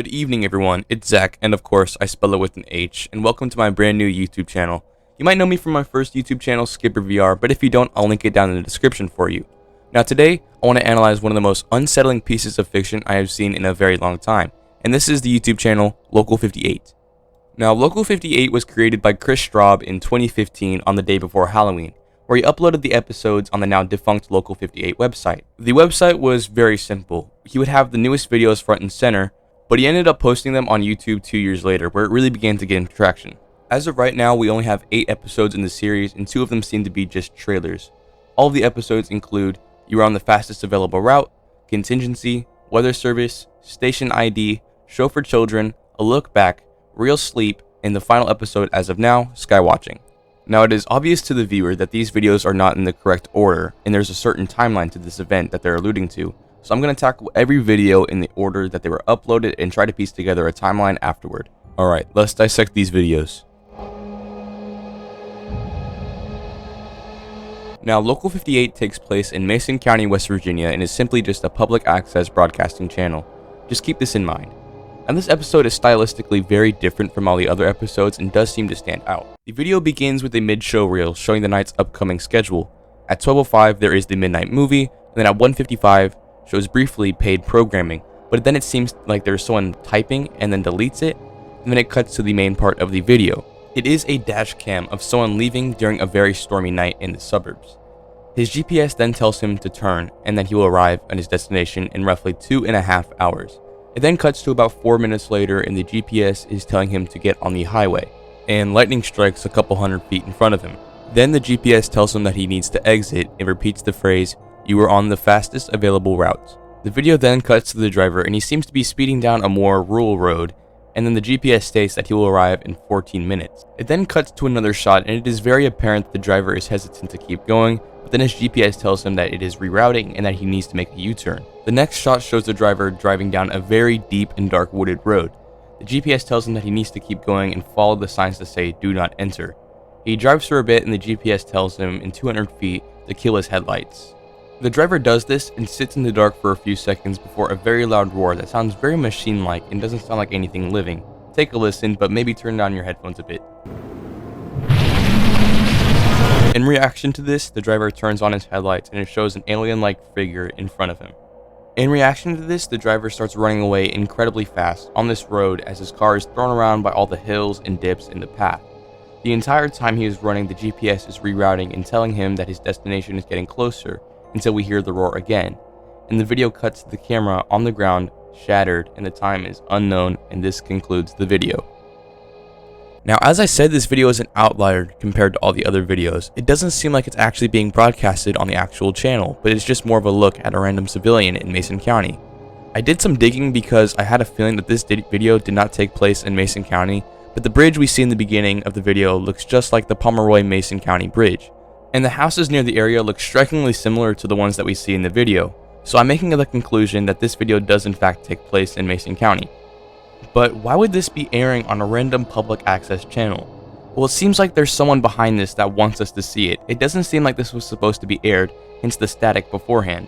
Good evening, everyone. It's Zach, and of course, I spell it with an H, and welcome to my brand new YouTube channel. You might know me from my first YouTube channel, Skipper VR, but if you don't, I'll link it down in the description for you. Now today, I want to analyze one of the most unsettling pieces of fiction I have seen in a very long time, and this is the YouTube channel, Local 58. Now, Local 58 was created by Chris Straub in 2015 on the day before Halloween, where he uploaded the episodes on the now defunct Local 58 website. The website was very simple. He would have the newest videos front and center, but he ended up posting them on YouTube 2 years later, where it really began to gain traction. As of right now, we only have 8 episodes in the series, and 2 of them seem to be just trailers. All of the episodes include You Are on the Fastest Available Route, Contingency, Weather Service, Station ID, Show for Children, A Look Back, Real Sleep, and the final episode as of now, Skywatching. Now, it is obvious to the viewer that these videos are not in the correct order, and there's a certain timeline to this event that they're alluding to, so I'm going to tackle every video in the order that they were uploaded and try to piece together a timeline afterward. Alright, let's dissect these videos. Now, Local 58 takes place in Mason County, West Virginia, and is simply just a public access broadcasting channel. Just keep this in mind. And this episode is stylistically very different from all the other episodes and does seem to stand out. The video begins with a mid-show reel showing the night's upcoming schedule. At 12:05 there is the midnight movie, and then at 1:55 shows briefly paid programming, but then it seems like there's someone typing and then deletes it, and then it cuts to the main part of the video. It is a dash cam of someone leaving during a very stormy night in the suburbs. His GPS then tells him to turn, and then he will arrive at his destination in roughly 2.5 hours. It then cuts to about 4 minutes later, and the GPS is telling him to get on the highway, and lightning strikes a couple hundred feet in front of him. Then the GPS tells him that he needs to exit and repeats the phrase, "You are on the fastest available route." The video then cuts to the driver, and he seems to be speeding down a more rural road, and then the GPS states that he will arrive in 14 minutes. It then cuts to another shot, and it is very apparent that the driver is hesitant to keep going, but then his GPS tells him that it is rerouting and that he needs to make a U-turn. The next shot shows the driver driving down a very deep and dark wooded road. The GPS tells him that he needs to keep going and follow the signs that say "Do not enter." He drives for a bit, and the GPS tells him in 200 feet to kill his headlights. The driver does this and sits in the dark for a few seconds before a very loud roar that sounds very machine-like and doesn't sound like anything living. Take a listen, but maybe turn down your headphones a bit. In reaction to this, the driver turns on his headlights and it shows an alien-like figure in front of him. In reaction to this, the driver starts running away incredibly fast on this road as his car is thrown around by all the hills and dips in the path. The entire time he is running, the GPS is rerouting and telling him that his destination is getting closer, until we hear the roar again, and the video cuts to the camera on the ground, shattered, and the time is unknown, and this concludes the video. Now, as I said, this video is an outlier compared to all the other videos. It doesn't seem like it's actually being broadcasted on the actual channel, but it's just more of a look at a random civilian in Mason County. I did some digging because I had a feeling that this video did not take place in Mason County, but the bridge we see in the beginning of the video looks just like the Pomeroy Mason County Bridge. And the houses near the area look strikingly similar to the ones that we see in the video, so I'm making the conclusion that this video does in fact take place in Mason County. But why would this be airing on a random public access channel? Well, it seems like there's someone behind this that wants us to see it. It doesn't seem like this was supposed to be aired, hence the static beforehand.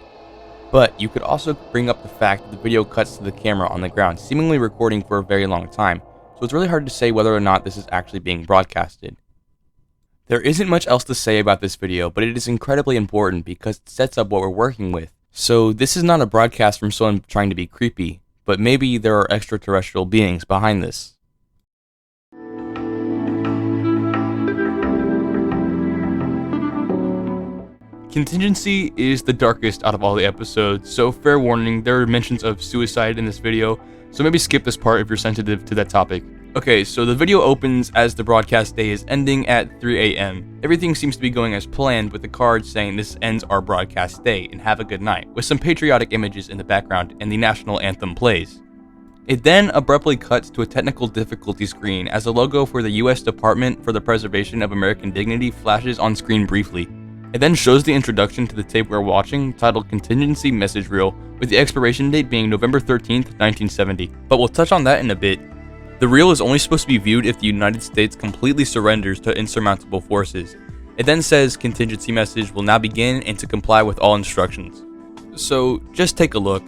But you could also bring up the fact that the video cuts to the camera on the ground, seemingly recording for a very long time, so it's really hard to say whether or not this is actually being broadcasted. There isn't much else to say about this video, but it is incredibly important because it sets up what we're working with. So this is not a broadcast from someone trying to be creepy, but maybe there are extraterrestrial beings behind this. Contingency is the darkest out of all the episodes, so fair warning, there are mentions of suicide in this video, so maybe skip this part if you're sensitive to that topic. Okay, so the video opens as the broadcast day is ending at 3 a.m. Everything seems to be going as planned, with the card saying this ends our broadcast day and have a good night, with some patriotic images in the background and the national anthem plays. It then abruptly cuts to a technical difficulty screen as the logo for the U.S. Department for the Preservation of American Dignity flashes on screen briefly. It then shows the introduction to the tape we're watching, titled Contingency Message Reel, with the expiration date being November 13th, 1970. But we'll touch on that in a bit. The reel is only supposed to be viewed if the United States completely surrenders to insurmountable forces. It then says contingency message will now begin and to comply with all instructions. So just take a look.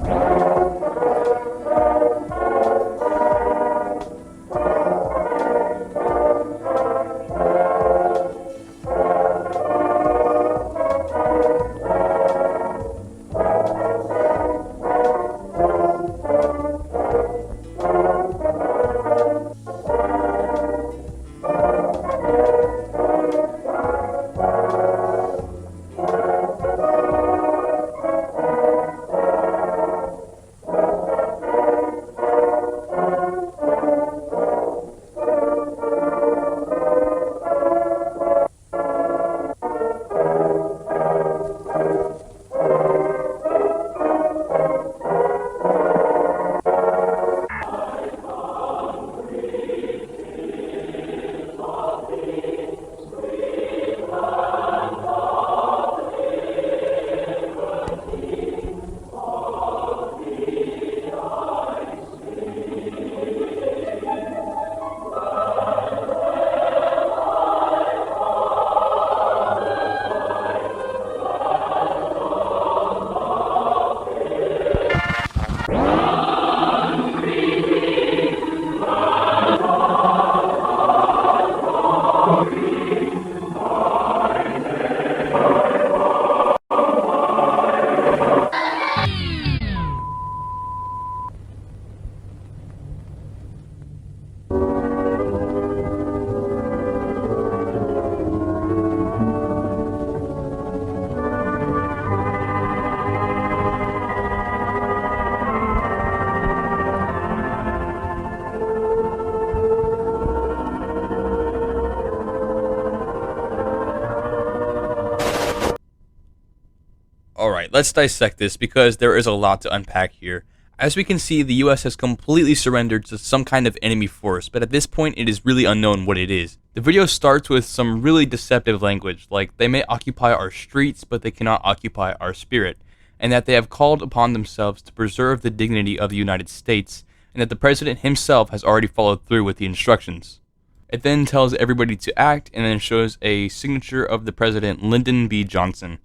let's dissect this because there is a lot to unpack here. As we can see, the US has completely surrendered to some kind of enemy force, but at this point it is really unknown what it is. The video starts with some really deceptive language, like they may occupy our streets, but they cannot occupy our spirit, and that they have called upon themselves to preserve the dignity of the United States, and that the president himself has already followed through with the instructions. It then tells everybody to act, and then shows a signature of the president, Lyndon B. Johnson.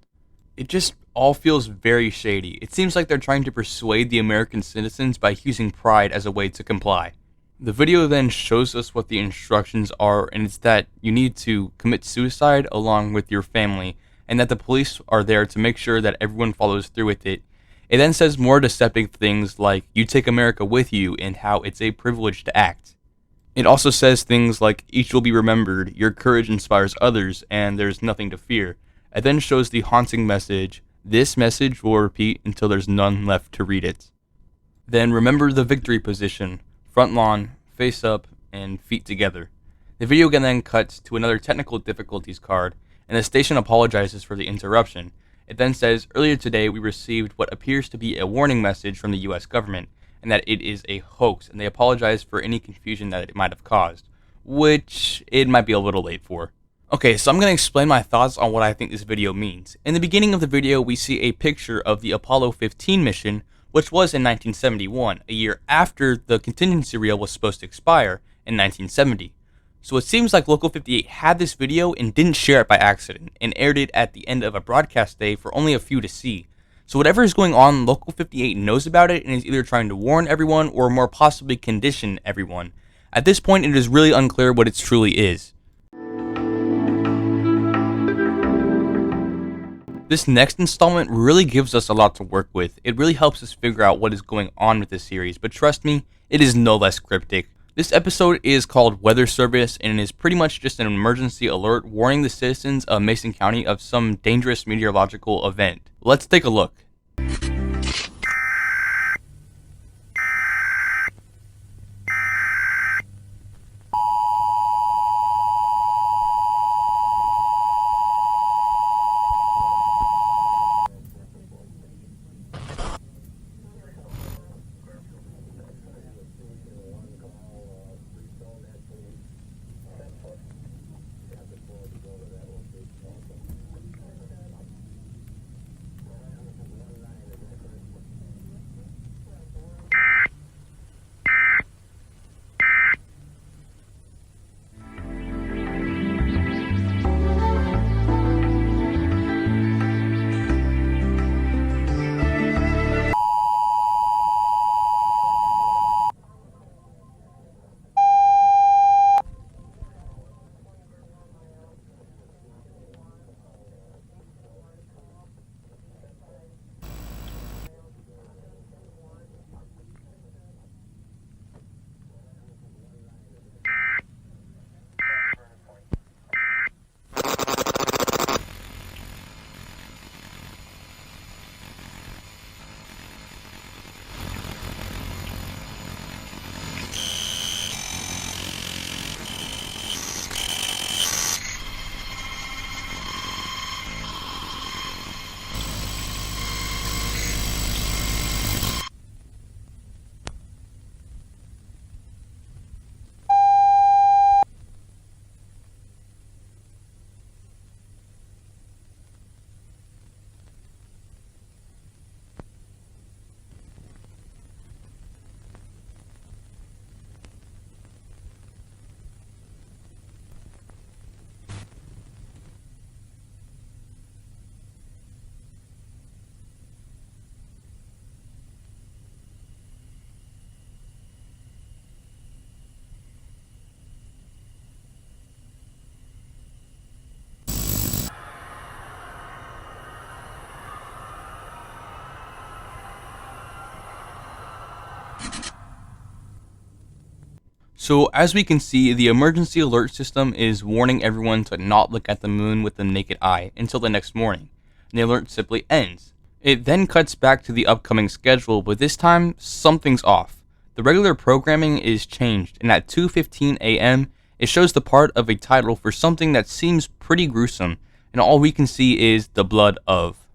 It just all feels very shady. It seems like they're trying to persuade the American citizens by using pride as a way to comply. The video then shows us what the instructions are, and it's that you need to commit suicide along with your family, and that the police are there to make sure that everyone follows through with it. It then says more deceptive things like, you take America with you, and how it's a privilege to act. It also says things like, each will be remembered, your courage inspires others, and there's nothing to fear. It then shows the haunting message, this message will repeat until there's none left to read it. Then remember the victory position, front lawn, face up, and feet together. The video again then cuts to another technical difficulties card, and the station apologizes for the interruption. It then says, earlier today we received what appears to be a warning message from the US government, and that it is a hoax, and they apologize for any confusion that it might have caused, which it might be a little late for. Okay, so I'm going to explain my thoughts on what I think this video means. In the beginning of the video, we see a picture of the Apollo 15 mission, which was in 1971, a year after the contingency reel was supposed to expire in 1970. So it seems like Local 58 had this video and didn't share it by accident, and aired it at the end of a broadcast day for only a few to see. So whatever is going on, Local 58 knows about it and is either trying to warn everyone or more possibly condition everyone. At this point, it is really unclear what it truly is. This next installment really gives us a lot to work with. It really helps us figure out what is going on with this series, but trust me, it is no less cryptic. This episode is called Weather Service, and it is pretty much just an emergency alert warning the citizens of Mason County of some dangerous meteorological event. Let's take a look. So as we can see, the emergency alert system is warning everyone to not look at the moon with the naked eye until the next morning, and the alert simply ends. It then cuts back to the upcoming schedule, but this time, something's off. The regular programming is changed, and at 2:15 a.m., it shows the part of a title for something that seems pretty gruesome, and all we can see is the blood of.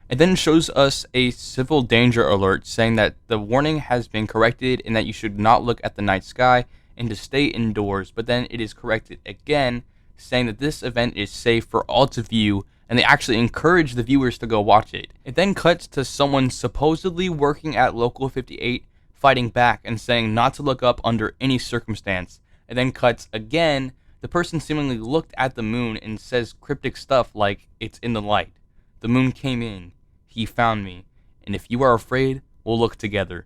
It then shows us a civil danger alert saying that the warning has been corrected and that you should not look at the night sky and to stay indoors, but then it is corrected again saying that this event is safe for all to view, and they actually encourage the viewers to go watch it. It then cuts to someone supposedly working at Local 58 fighting back and saying not to look up under any circumstance. It then cuts again. The person seemingly looked at the moon and says cryptic stuff like, "It's in the light. The moon came in. He found me. And if you are afraid, we'll look together."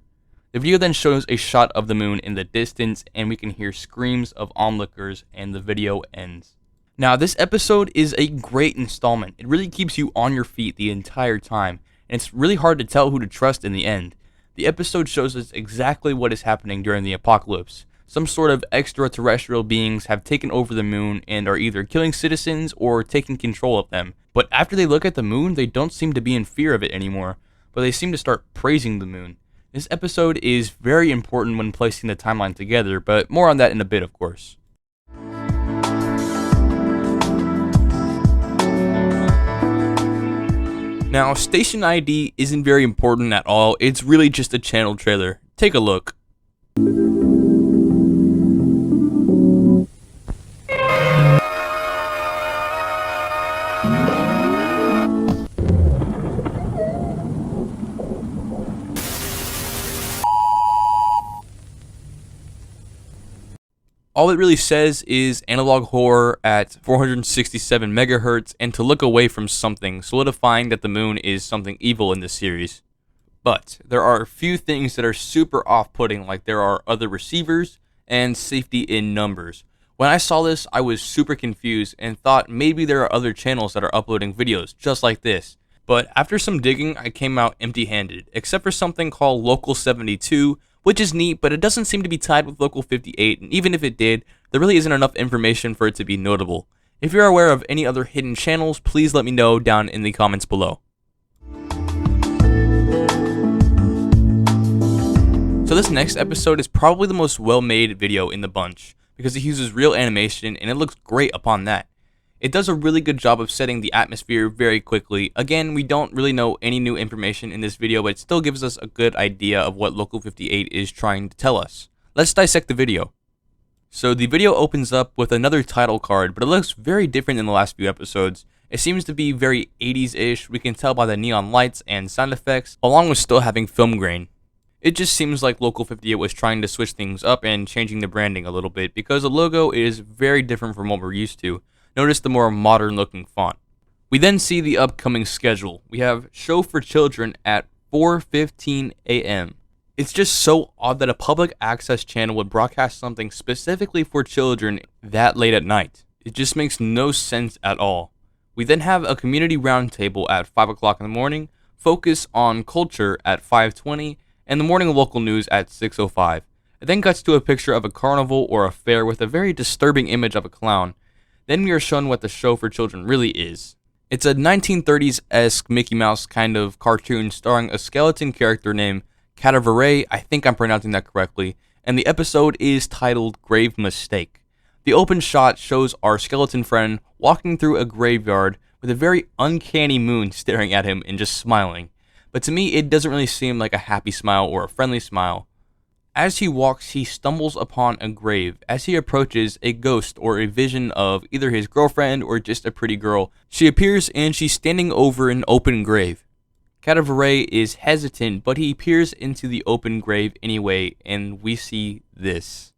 The video then shows a shot of the moon in the distance, and we can hear screams of onlookers, and the video ends. Now, this episode is a great installment. It really keeps you on your feet the entire time, and it's really hard to tell who to trust in the end. The episode shows us exactly what is happening during the apocalypse. Some sort of extraterrestrial beings have taken over the moon and are either killing citizens or taking control of them. But after they look at the moon, they don't seem to be in fear of it anymore, but they seem to start praising the moon. This episode is very important when placing the timeline together, but more on that in a bit, of course. Now, station ID isn't very important at all. It's really just a channel trailer. Take a look. All it really says is analog horror at 467 megahertz and to look away from something, solidifying that the moon is something evil in this series. But there are a few things that are super off-putting, like there are other receivers and safety in numbers. When I saw this, I was super confused and thought maybe there are other channels that are uploading videos just like this. But after some digging, I came out empty-handed, except for something called Local 72, which is neat, but it doesn't seem to be tied with Local 58, and even if it did, there really isn't enough information for it to be notable. If you're aware of any other hidden channels, please let me know down in the comments below. So this next episode is probably the most well-made video in the bunch, because it uses real animation, and it looks great upon that. It does a really good job of setting the atmosphere very quickly. Again, we don't really know any new information in this video, but it still gives us a good idea of what Local 58 is trying to tell us. Let's dissect the video. So the video opens up with another title card, but it looks very different than the last few episodes. It seems to be very 80s-ish, we can tell by the neon lights and sound effects, along with still having film grain. It just seems like Local 58 was trying to switch things up and changing the branding a little bit, because the logo is very different from what we're used to. Notice the more modern looking font. We then see the upcoming schedule. We have Show for Children at 4:15 a.m. It's just so odd that a public access channel would broadcast something specifically for children that late at night. It just makes no sense at all. We then have a community roundtable at 5 o'clock in the morning, focus on culture at 5:20, and the morning local news at 6:05. It then cuts to a picture of a carnival or a fair with a very disturbing image of a clown. Then we are shown what the Show for Children really is. It's a 1930s-esque Mickey Mouse kind of cartoon starring a skeleton character named Cadavere, I think I'm pronouncing that correctly, and the episode is titled Grave Mistake. The open shot shows our skeleton friend walking through a graveyard with a very uncanny moon staring at him and just smiling. But to me, it doesn't really seem like a happy smile or a friendly smile. As he walks, he stumbles upon a grave. As he approaches, a ghost or a vision of either his girlfriend or just a pretty girl. She appears and she's standing over an open grave. Cadavere is hesitant, but he peers into the open grave anyway, and we see this.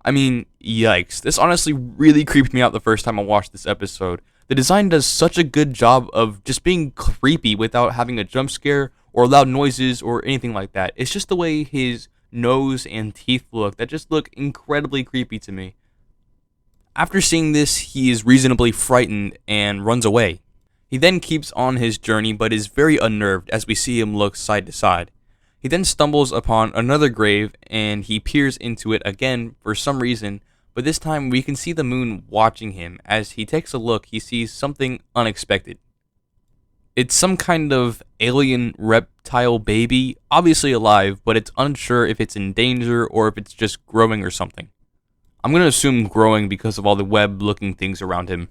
I mean, yikes. This honestly really creeped me out the first time I watched this episode. The design does such a good job of just being creepy without having a jump scare or loud noises or anything like that. It's just the way his nose and teeth look that just look incredibly creepy to me. After seeing this, he is reasonably frightened and runs away. He then keeps on his journey but is very unnerved as we see him look side to side. He then stumbles upon another grave and he peers into it again for some reason, but this time we can see the moon watching him. As he takes a look, he sees something unexpected. It's some kind of alien reptile baby, obviously alive, but it's unsure if it's in danger or if it's just growing or something. I'm going to assume growing because of all the web-looking things around him.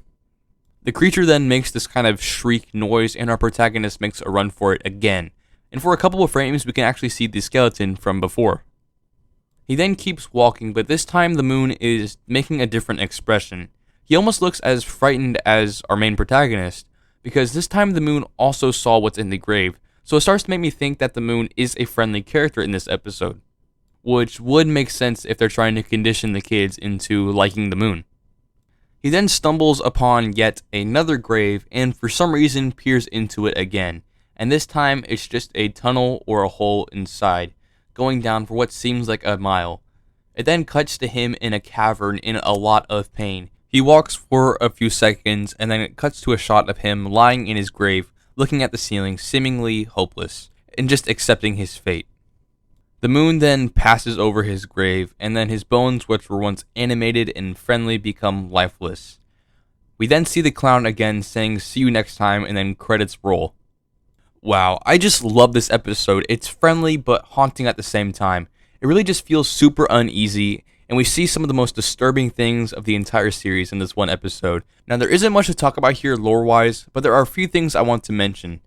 The creature then makes this kind of shriek noise, and our protagonist makes a run for it again. And for a couple of frames, we can actually see the skeleton from before. He then keeps walking, but this time the moon is making a different expression. He almost looks as frightened as our main protagonist, because this time the moon also saw what's in the grave, so it starts to make me think that the moon is a friendly character in this episode, which would make sense if they're trying to condition the kids into liking the moon. He then stumbles upon yet another grave, and for some reason peers into it again, and this time it's just a tunnel or a hole inside, going down for what seems like a mile. It then cuts to him in a cavern in a lot of pain. He walks for a few seconds, and then it cuts to a shot of him lying in his grave, looking at the ceiling, seemingly hopeless, and just accepting his fate. The moon then passes over his grave, and then his bones, which were once animated and friendly, become lifeless. We then see the clown again saying "see you next time," and then credits roll. Wow, I just love this episode. It's friendly but haunting at the same time. It really just feels super uneasy, and we see some of the most disturbing things of the entire series in this one episode. Now, there isn't much to talk about here lore-wise, but there are a few things I want to mention.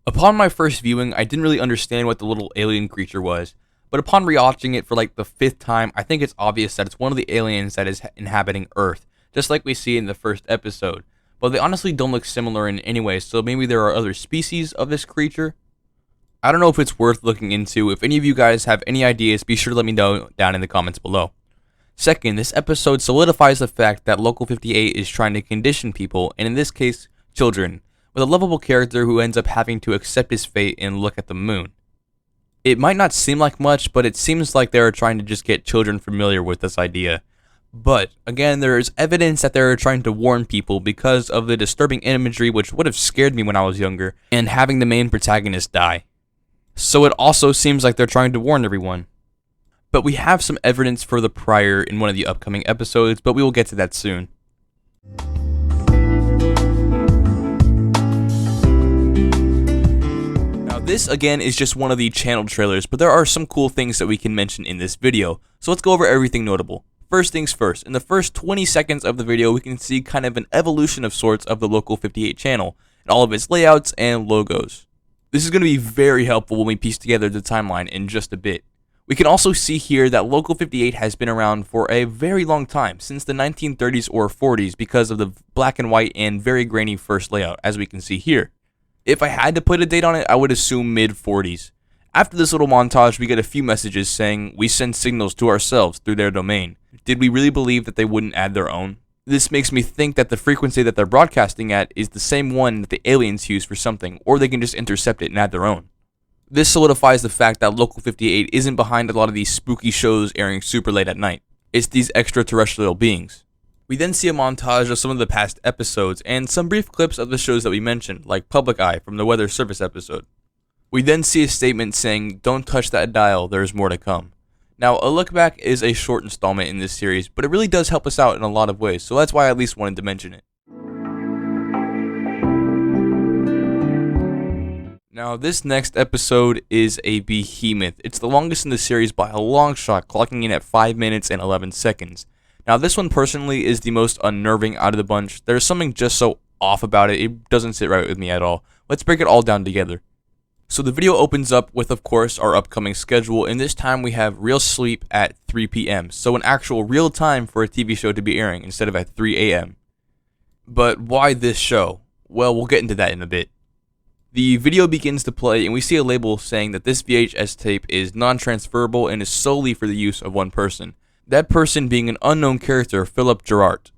Upon my first viewing, I didn't really understand what the little alien creature was, but upon rewatching it for like the 5th time, I think it's obvious that it's one of the aliens that is inhabiting Earth, just like we see in the first episode. But they honestly don't look similar in any way, so maybe there are other species of this creature. I don't know if it's worth looking into. If any of you guys have any ideas, be sure to let me know down in the comments below. Second, this episode solidifies the fact that Local 58 is trying to condition people, and in this case, children, with a lovable character who ends up having to accept his fate and look at the moon. It might not seem like much, but it seems like they are trying to just get children familiar with this idea. But, again, there is evidence that they are trying to warn people because of the disturbing imagery which would have scared me when I was younger, and having the main protagonist die. So it also seems like they're trying to warn everyone. But we have some evidence for the prior in one of the upcoming episodes, but we will get to that soon. Now this again is just one of the channel trailers, but there are some cool things that we can mention in this video, so let's go over everything notable. First things first, in the first 20 seconds of the video we can see kind of an evolution of sorts of the Local 58 channel, and all of its layouts and logos. This is going to be very helpful when we piece together the timeline in just a bit. We can also see here that Local 58 has been around for a very long time, since the 1930s or 40s, because of the black and white and very grainy first layout, as we can see here. If I had to put a date on it, I would assume mid-40s. After this little montage, we get a few messages saying, "We send signals to ourselves through their domain." Did we really believe that they wouldn't add their own? This makes me think that the frequency that they're broadcasting at is the same one that the aliens use for something, or they can just intercept it and add their own. This solidifies the fact that Local 58 isn't behind a lot of these spooky shows airing super late at night. It's these extraterrestrial beings. We then see a montage of some of the past episodes, and some brief clips of the shows that we mentioned, like Public Eye from the Weather Service episode. We then see a statement saying, "Don't touch that dial, there's more to come." Now, A Look Back is a short installment in this series, but it really does help us out in a lot of ways, so that's why I at least wanted to mention it. Now, this next episode is a behemoth. It's the longest in the series by a long shot, clocking in at 5 minutes and 11 seconds. Now, this one personally is the most unnerving out of the bunch. There's something just so off about it, it doesn't sit right with me at all. Let's break it all down together. So the video opens up with, of course, our upcoming schedule, and this time we have real sleep at 3 p.m. So an actual real time for a TV show to be airing instead of at 3 a.m. But why this show? Well, we'll get into that in a bit. The video begins to play, and we see a label saying that this VHS tape is non-transferable and is solely for the use of one person. That person being an unknown character, Philip Gerard.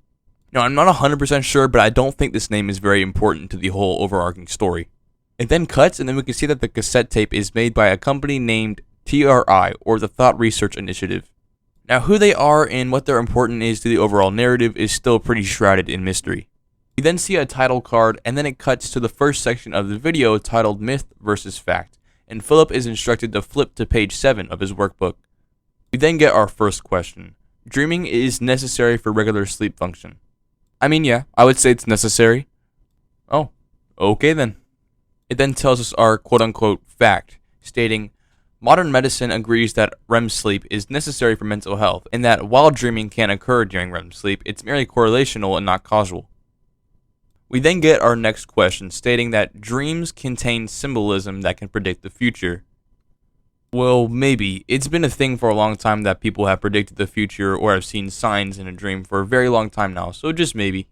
Now, I'm not 100% sure, but I don't think this name is very important to the whole overarching story. It then cuts, and then we can see that the cassette tape is made by a company named TRI, or the Thought Research Initiative. Now, who they are and what their importance is to the overall narrative is still pretty shrouded in mystery. We then see a title card, and then it cuts to the first section of the video titled Myth vs. Fact, and Philip is instructed to flip to page 7 of his workbook. We then get our first question. Dreaming is necessary for regular sleep function. I mean, yeah, I would say it's necessary. Oh, okay then. It then tells us our quote-unquote fact, stating, modern medicine agrees that REM sleep is necessary for mental health, and that while dreaming can occur during REM sleep, it's merely correlational and not causal. We then get our next question stating that dreams contain symbolism that can predict the future. Well, maybe. It's been a thing for a long time that people have predicted the future or have seen signs in a dream for a very long time now, so just maybe.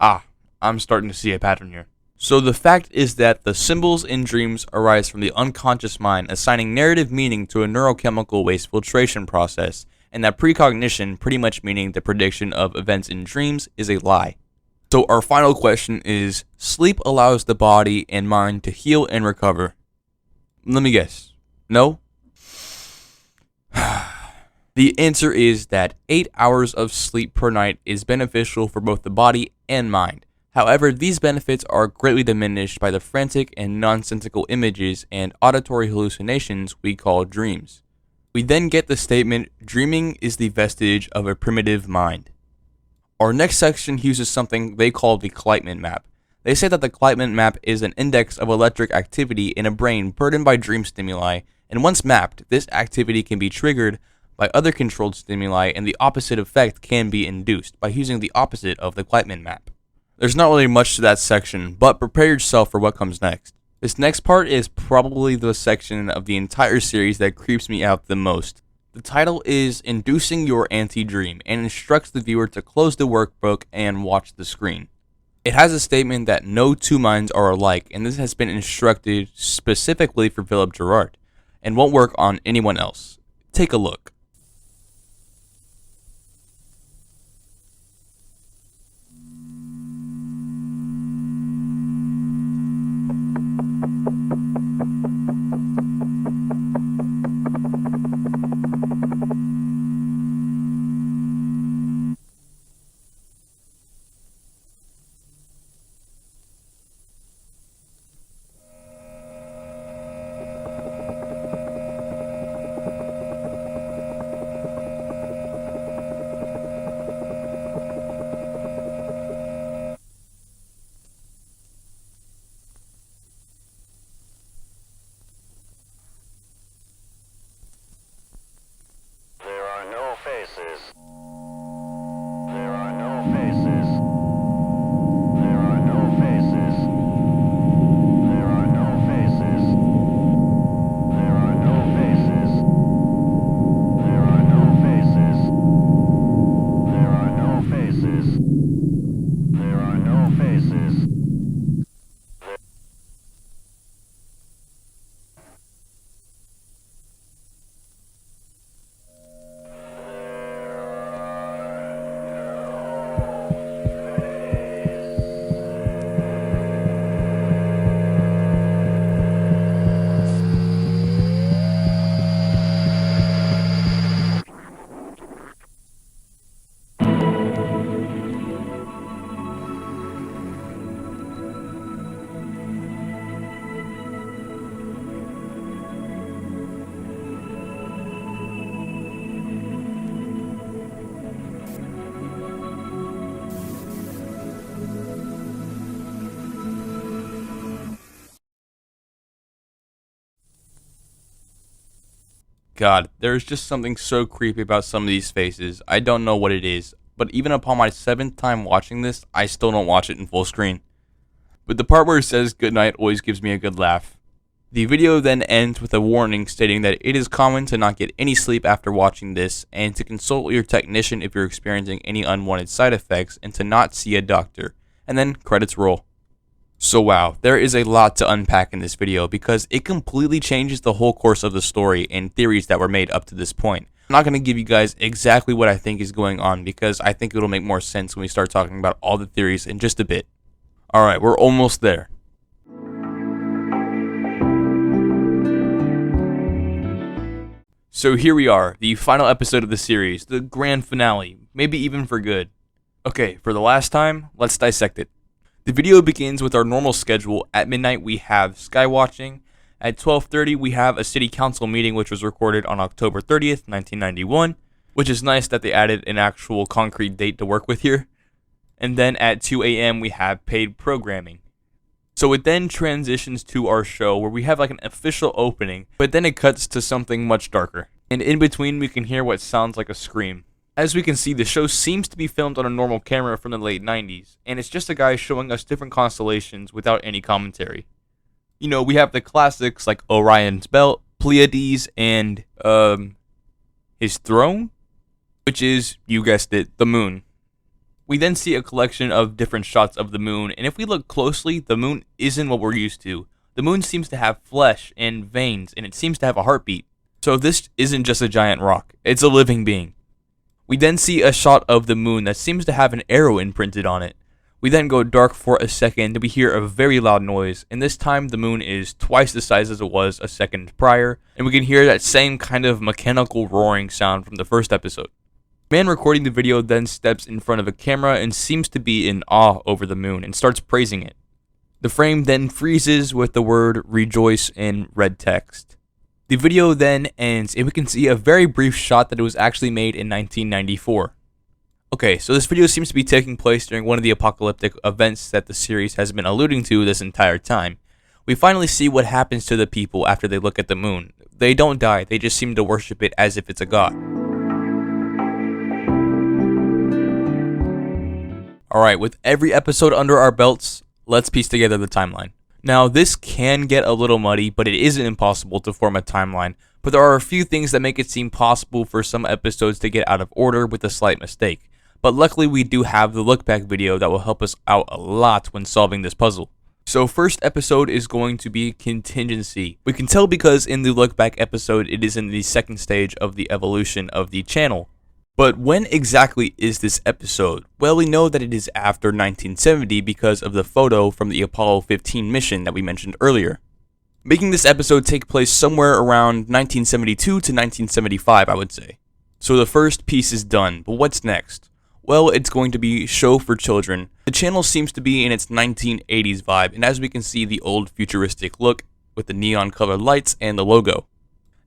I'm starting to see a pattern here. So the fact is that the symbols in dreams arise from the unconscious mind assigning narrative meaning to a neurochemical waste filtration process, and that precognition, pretty much meaning the prediction of events in dreams, is a lie. So our final question is, sleep allows the body and mind to heal and recover. Let me guess. No? The answer is that 8 hours of sleep per night is beneficial for both the body and mind. However, these benefits are greatly diminished by the frantic and nonsensical images and auditory hallucinations we call dreams. We then get the statement, dreaming is the vestige of a primitive mind. Our next section uses something they call the Kleitman map. They say that the Kleitman map is an index of electric activity in a brain burdened by dream stimuli, and once mapped, this activity can be triggered by other controlled stimuli, and the opposite effect can be induced by using the opposite of the Kleitman map. There's not really much to that section, but prepare yourself for what comes next. This next part is probably the section of the entire series that creeps me out the most. The title is Inducing Your Anti-Dream and instructs the viewer to close the workbook and watch the screen. It has a statement that no two minds are alike, and this has been instructed specifically for Philip Gerard and won't work on anyone else. Take a look. God, there is just something so creepy about some of these faces. I don't know what it is, but even upon my 7th time watching this, I still don't watch it in full screen. But the part where it says goodnight always gives me a good laugh. The video then ends with a warning stating that it is common to not get any sleep after watching this, and to consult your technician if you're experiencing any unwanted side effects, and to not see a doctor. And then credits roll. So wow, there is a lot to unpack in this video because it completely changes the whole course of the story and theories that were made up to this point. I'm not going to give you guys exactly what I think is going on because I think it'll make more sense when we start talking about all the theories in just a bit. Alright, we're almost there. So here we are, the final episode of the series, the grand finale, maybe even for good. Okay, for the last time, let's dissect it. The video begins with our normal schedule. At midnight, we have skywatching. At 12:30, we have a city council meeting, which was recorded on October 30th, 1991, which is nice that they added an actual concrete date to work with here. And then at 2 a.m., we have paid programming. So it then transitions to our show where we have like an official opening, but then it cuts to something much darker. And in between, we can hear what sounds like a scream. As we can see, the show seems to be filmed on a normal camera from the late 90s, and it's just a guy showing us different constellations without any commentary. You know, we have the classics like Orion's Belt, Pleiades, and, his throne? Which is, you guessed it, the moon. We then see a collection of different shots of the moon, and if we look closely, the moon isn't what we're used to. The moon seems to have flesh and veins, and it seems to have a heartbeat. So this isn't just a giant rock, it's a living being. We then see a shot of the moon that seems to have an arrow imprinted on it. We then go dark for a second and we hear a very loud noise, and this time the moon is twice the size as it was a second prior, and we can hear that same kind of mechanical roaring sound from the first episode. The man recording the video then steps in front of a camera and seems to be in awe over the moon and starts praising it. The frame then freezes with the word rejoice in red text. The video then ends and we can see a very brief shot that it was actually made in 1994. Okay, so this video seems to be taking place during one of the apocalyptic events that the series has been alluding to this entire time. We finally see what happens to the people after they look at the moon. They don't die, they just seem to worship it as if it's a god. Alright, with every episode under our belts, let's piece together the timeline. Now, this can get a little muddy, but it isn't impossible to form a timeline, but there are a few things that make it seem possible for some episodes to get out of order with a slight mistake. But luckily we do have the look back video that will help us out a lot when solving this puzzle. So first episode is going to be contingency. We can tell because in the look back episode it is in the second stage of the evolution of the channel. But when exactly is this episode? Well, we know that it is after 1970 because of the photo from the Apollo 15 mission that we mentioned earlier, making this episode take place somewhere around 1972 to 1975, I would say. So the first piece is done, but what's next? Well, it's going to be show for children. The channel seems to be in its 1980s vibe, and as we can see, the old futuristic look with the neon colored lights and the logo.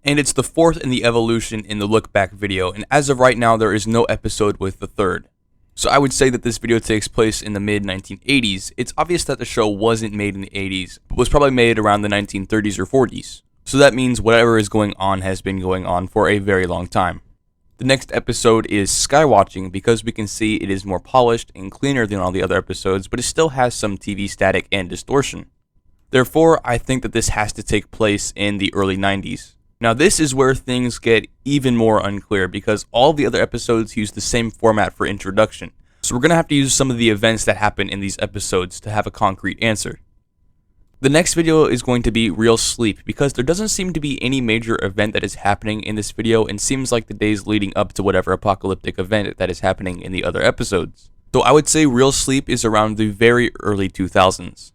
And it's the fourth in the evolution in the look back video, and as of right now there is no episode with the third. So I would say that this video takes place in the mid 1980s. It's obvious that the show wasn't made in the 80s, but was probably made around the 1930s or 40s. So that means whatever is going on has been going on for a very long time. The next episode is Skywatching because we can see it is more polished and cleaner than all the other episodes, but it still has some TV static and distortion. Therefore, I think that this has to take place in the early 90s. Now this is where things get even more unclear because all the other episodes use the same format for introduction. So we're going to have to use some of the events that happen in these episodes to have a concrete answer. The next video is going to be Real Sleep because there doesn't seem to be any major event that is happening in this video and seems like the days leading up to whatever apocalyptic event that is happening in the other episodes. So I would say Real Sleep is around the very early 2000s.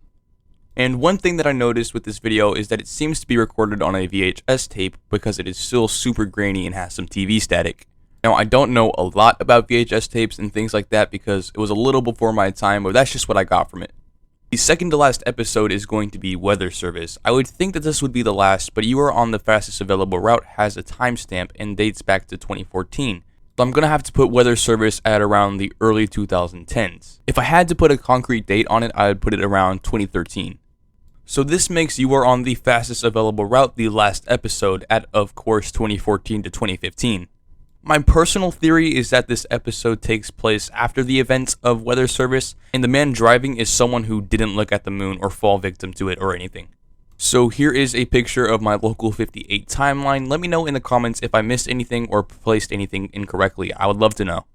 And one thing that I noticed with this video is that it seems to be recorded on a VHS tape because it is still super grainy and has some TV static. Now I don't know a lot about VHS tapes and things like that because it was a little before my time, but that's just what I got from it. The second to last episode is going to be Weather Service. I would think that this would be the last, but You Are on the Fastest Available Route has a timestamp and dates back to 2014. So I'm going to have to put Weather Service at around the early 2010s. If I had to put a concrete date on it, I would put it around 2013. So this makes You Are on the Fastest Available Route the last episode at, of course, 2014 to 2015. My personal theory is that this episode takes place after the events of Weather Service, and the man driving is someone who didn't look at the moon or fall victim to it or anything. So here is a picture of my Local 58 timeline. Let me know in the comments if I missed anything or placed anything incorrectly. I would love to know.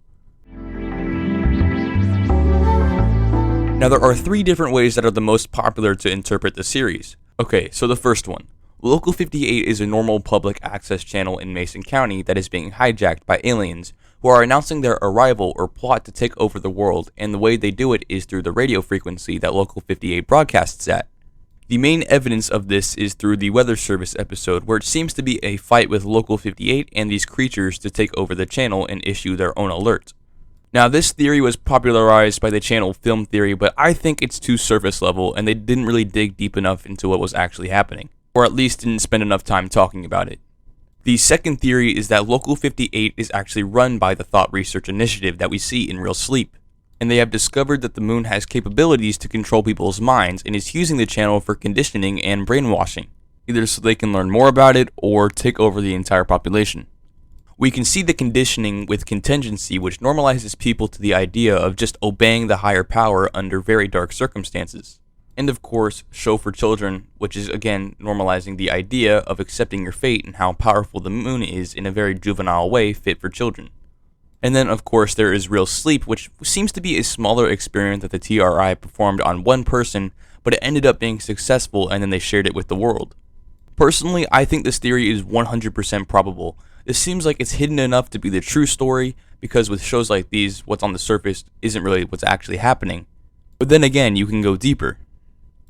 Now there are three different ways that are the most popular to interpret the series. Okay, so the first one. Local 58 is a normal public access channel in Mason County that is being hijacked by aliens who are announcing their arrival or plot to take over the world, and the way they do it is through the radio frequency that Local 58 broadcasts at. The main evidence of this is through the Weather Service episode, where it seems to be a fight with Local 58 and these creatures to take over the channel and issue their own alert. Now this theory was popularized by the channel Film Theory, but I think it's too surface level and they didn't really dig deep enough into what was actually happening, or at least didn't spend enough time talking about it. The second theory is that Local 58 is actually run by the Thought Research Initiative that we see in Real Sleep, and they have discovered that the moon has capabilities to control people's minds and is using the channel for conditioning and brainwashing, either so they can learn more about it or take over the entire population. We can see the conditioning with contingency, which normalizes people to the idea of just obeying the higher power under very dark circumstances. And of course, Show for Children, which is again normalizing the idea of accepting your fate and how powerful the moon is in a very juvenile way fit for children. And then of course there is Real Sleep, which seems to be a smaller experiment that the TRI performed on one person, but it ended up being successful and then they shared it with the world. Personally, I think this theory is 100% probable. This seems like it's hidden enough to be the true story, because with shows like these, what's on the surface isn't really what's actually happening. But then again, you can go deeper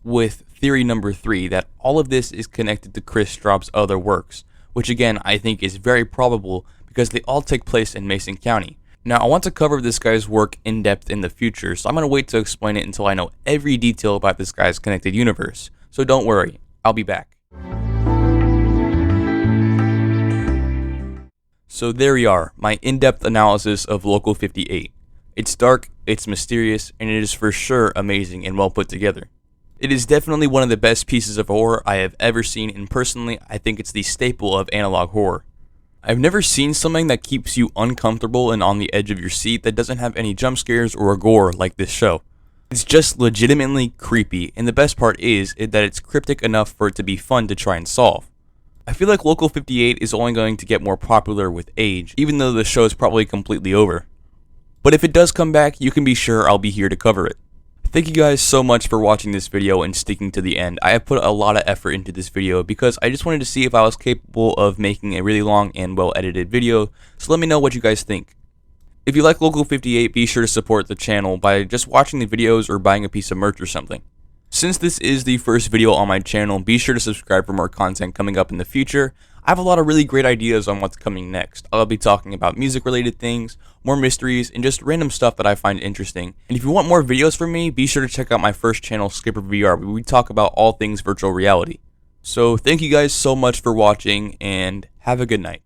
with theory number 3, that all of this is connected to Chris Straub's other works, which again I think is very probable because they all take place in Mason County. Now I want to cover this guy's work in depth in the future, so I'm going to wait to explain it until I know every detail about this guy's connected universe. So don't worry, I'll be back. So there we are, my in-depth analysis of Local 58. It's dark, it's mysterious, and it is for sure amazing and well put together. It is definitely one of the best pieces of horror I have ever seen, and personally, I think it's the staple of analog horror. I've never seen something that keeps you uncomfortable and on the edge of your seat that doesn't have any jump scares or gore like this show. It's just legitimately creepy, and the best part is that it's cryptic enough for it to be fun to try and solve. I feel like Local 58 is only going to get more popular with age, even though the show is probably completely over. But if it does come back, you can be sure I'll be here to cover it. Thank you guys so much for watching this video and sticking to the end. I have put a lot of effort into this video because I just wanted to see if I was capable of making a really long and well edited video, so let me know what you guys think. If you like Local 58, be sure to support the channel by just watching the videos or buying a piece of merch or something. Since this is the first video on my channel, be sure to subscribe for more content coming up in the future. I have a lot of really great ideas on what's coming next. I'll be talking about music related things, more mysteries, and just random stuff that I find interesting. And if you want more videos from me, be sure to check out my first channel, Skipper VR, where we talk about all things virtual reality. So thank you guys so much for watching, and have a good night.